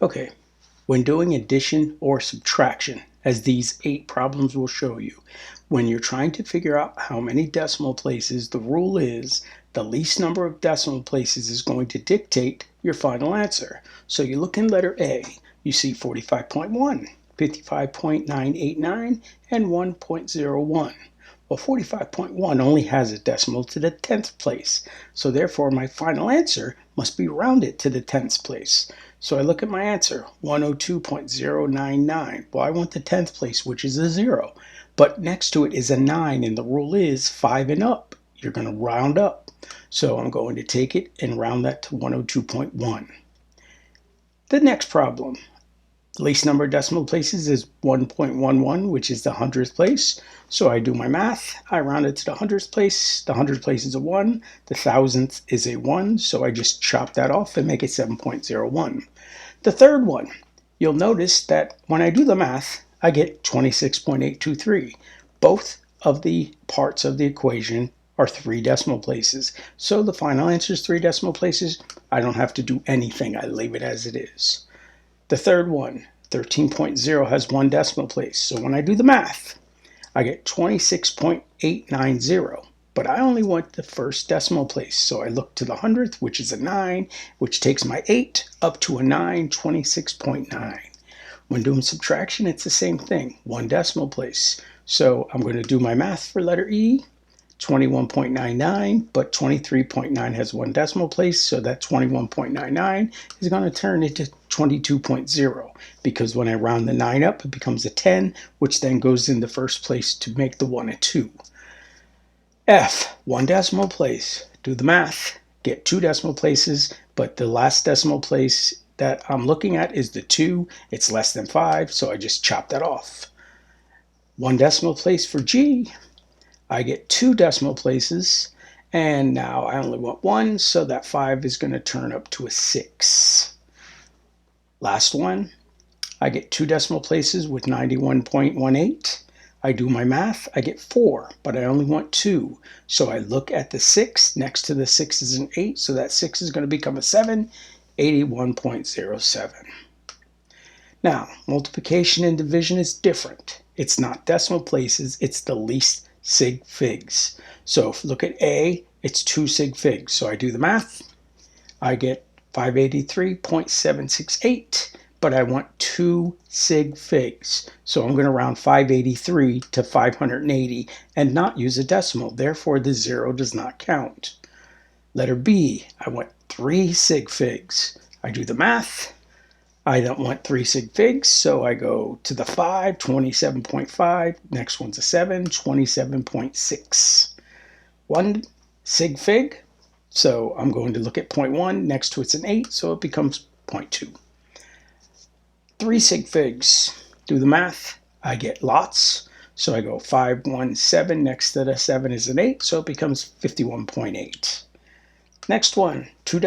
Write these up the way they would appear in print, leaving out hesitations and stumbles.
Okay, when doing addition or subtraction, as these 8 problems will show you, when you're trying to figure out how many decimal places, the rule is the least number of decimal places is going to dictate your final answer. So you look in letter A, you see 45.1, 55.989, and 1.01. Well, 45.1 only has a decimal to the 10th place, so therefore my final answer must be rounded to the 10th place. So I look at my answer, 102.099. Well, I want the 10th place, which is a 0. But next to it is a 9, and the rule is 5 and up. You're going to round up. So I'm going to take it and round that to 102.1. The next problem. The least number of decimal places is 1.11, which is the 100th place. So I do my math. I round it to the 100th place. The 100th place is a 1. The 1000th is a 1. So I just chop that off and make it 7.01. The third one, you'll notice that when I do the math, I get 26.823. Both of the parts of the equation are 3 decimal places. So the final answer is 3 decimal places. I don't have to do anything. I leave it as it is. The third one, 13.0, has 1 decimal place. So when I do the math, I get 26.890. But I only want the first decimal place. So I look to the 100th, which is a 9, which takes my 8 up to a 9, 26.9. When doing subtraction, it's the same thing, 1 decimal place. So I'm going to do my math for letter E. 21.99, but 23.9 has 1 decimal place, so that 21.99 is going to turn into 22.0, because when I round the 9 up, it becomes a 10, which then goes in the first place to make the 1 a 2. F, 1 decimal place. Do the math, get 2 decimal places, but the last decimal place that I'm looking at is the 2. It's less than 5, so I just chop that off. 1 decimal place for G. I get 2 decimal places, and now I only want 1, so that 5 is going to turn up to a 6. Last one, I get 2 decimal places with 91.18. I do my math, I get 4, but I only want 2. So I look at the 6, next to the 6 is an 8, so that 6 is going to become a 7, 81.07. Now, multiplication and division is different. It's not decimal places, it's the least sig figs. So if you look at A, it's 2 sig figs. So I do the math, I get 583.768, but I want 2 sig figs. So I'm going to round 583 to 580 and not use a decimal. Therefore, the 0 does not count. Letter B, I want 3 sig figs. I do the math. I don't want 3 sig figs, so I go to the 5, 27.5. Next one's a 7, 27.6. 1 sig fig, so I'm going to look at 0.1. Next to it's an 8, so it becomes 0.2. 3 sig figs, do the math. I get lots, so I go 517. Next to the 7 is an 8, so it becomes 51.8. Next one, 2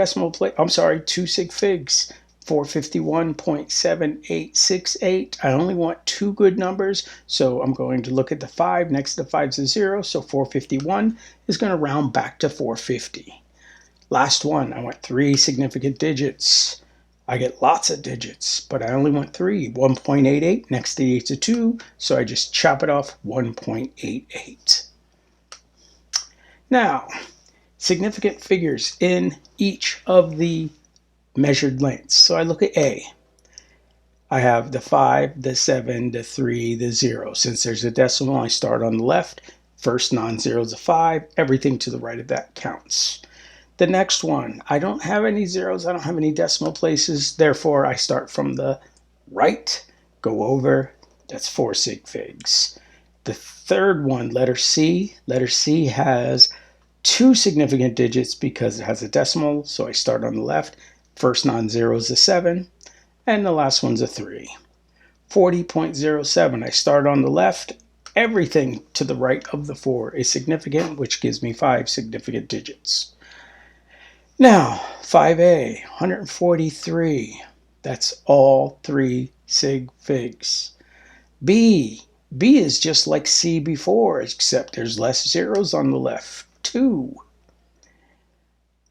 sig figs. 451.7868. I only want 2 good numbers, so I'm going to look at the 5. Next to the 5 is a 0, so 451 is going to round back to 450. Last one, I want 3 significant digits. I get lots of digits, but I only want 3. 1.88, next to the 8's a 2, so I just chop it off, 1.88. Now, significant figures in each of the measured lengths. So I look at A. I have the 5, the 7, the 3, the 0. Since there's a decimal, I start on the left. First non-zero is a 5. Everything to the right of that counts. The next one, I don't have any zeros. I don't have any decimal places. Therefore, I start from the right, go over. That's 4 sig figs. The third one, letter C. Letter C has 2 significant digits because it has a decimal. So I start on the left. First non-zero is a 7, and the last one's a 3. 40.07, I start on the left. Everything to the right of the 4 is significant, which gives me 5 significant digits. Now, 5A, 143. That's all 3 sig figs. B is just like C before, except there's less zeros on the left, 2.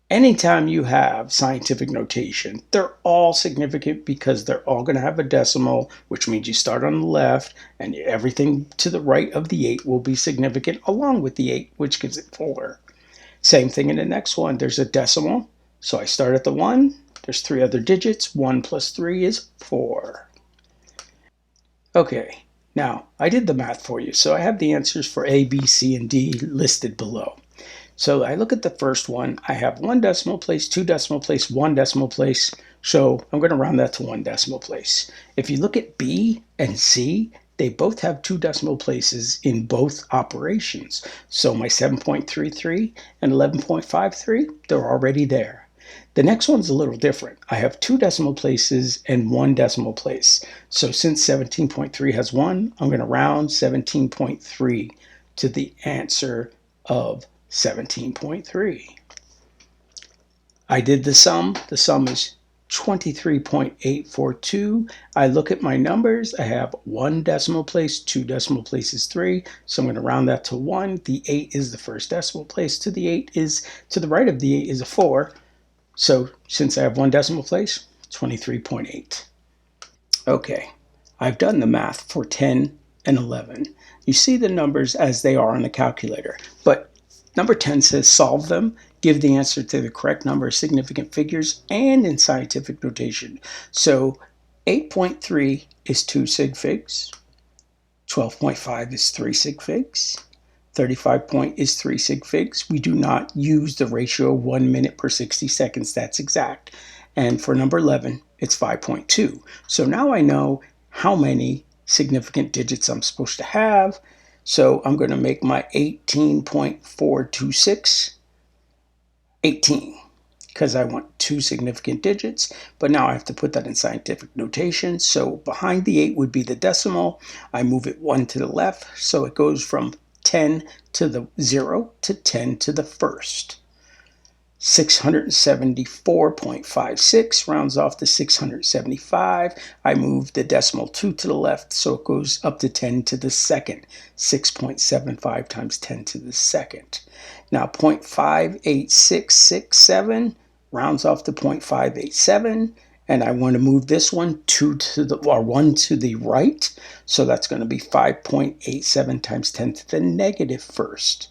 Anytime you have scientific notation, they're all significant because they're all going to have a decimal, which means you start on the left, and everything to the right of the 8 will be significant along with the 8, which gives it 4. Same thing in the next one. There's a decimal, so I start at the 1. There's 3 other digits. 1 plus 3 is 4. Okay, now I did the math for you, so I have the answers for A, B, C, and D listed below. So I look at the first one. I have 1 decimal place, 2 decimal place, 1 decimal place. So I'm going to round that to 1 decimal place. If you look at B and C, they both have 2 decimal places in both operations. So my 7.33 and 11.53, they're already there. The next one's a little different. I have 2 decimal places and 1 decimal place. So since 17.3 has 1, I'm going to round 17.3 to the answer of 17.3. I did the sum. The sum is 23.842. I look at my numbers. I have 1 decimal place, 2 decimal places, 3. So I'm going to round that to 1. The 8 is the first decimal place. To the right of the 8 is a 4. So since I have 1 decimal place, 23.8. Okay, I've done the math for 10 and 11. You see the numbers as they are on the calculator, but number 10 says solve them, give the answer to the correct number of significant figures, and in scientific notation. So 8.3 is 2 sig figs, 12.5 is 3 sig figs, 35 point is 3 sig figs. We do not use the ratio 1 minute per 60 seconds. That's exact. And for number 11, it's 5.2. So now I know how many significant digits I'm supposed to have. So I'm going to make my 18.426 18 because I want 2 significant digits. But now I have to put that in scientific notation. So behind the 8 would be the decimal. I move it 1 to the left. So it goes from 10 to the 0 to 10 to the first. 674.56 rounds off to 675. I move the decimal 2 to the left, so it goes up to 10 to the second. 6.75 times 10 to the second. Now 0.58667 rounds off to 0.587. And I want to move this one 1 to the right. So that's going to be 5.87 times 10 to the negative first.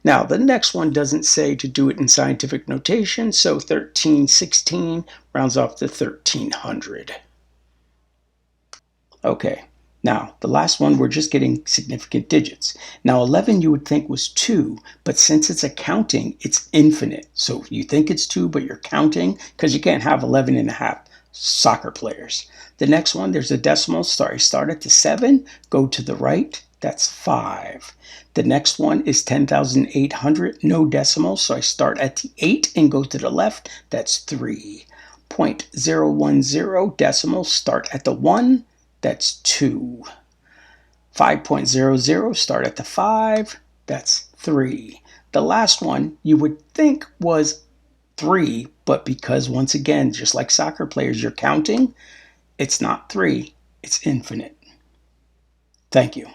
Now, the next one doesn't say to do it in scientific notation, so 1316 rounds off to 1300. Okay, now the last one, we're just getting significant digits. Now, 11 you would think was 2, but since it's a counting, it's infinite. So you think it's 2, but you're counting, because you can't have 11 and a half soccer players. The next one, there's a decimal. Start at the 7, go to the right. That's 5. The next one is 10,800, no decimal, so I start at the 8 and go to the left. That's 3. 0.010 decimal, start at the 1. That's 2. 5.00, start at the 5. That's 3. The last one you would think was 3, but because once again, just like soccer players, you're counting, it's not 3, it's infinite. Thank you.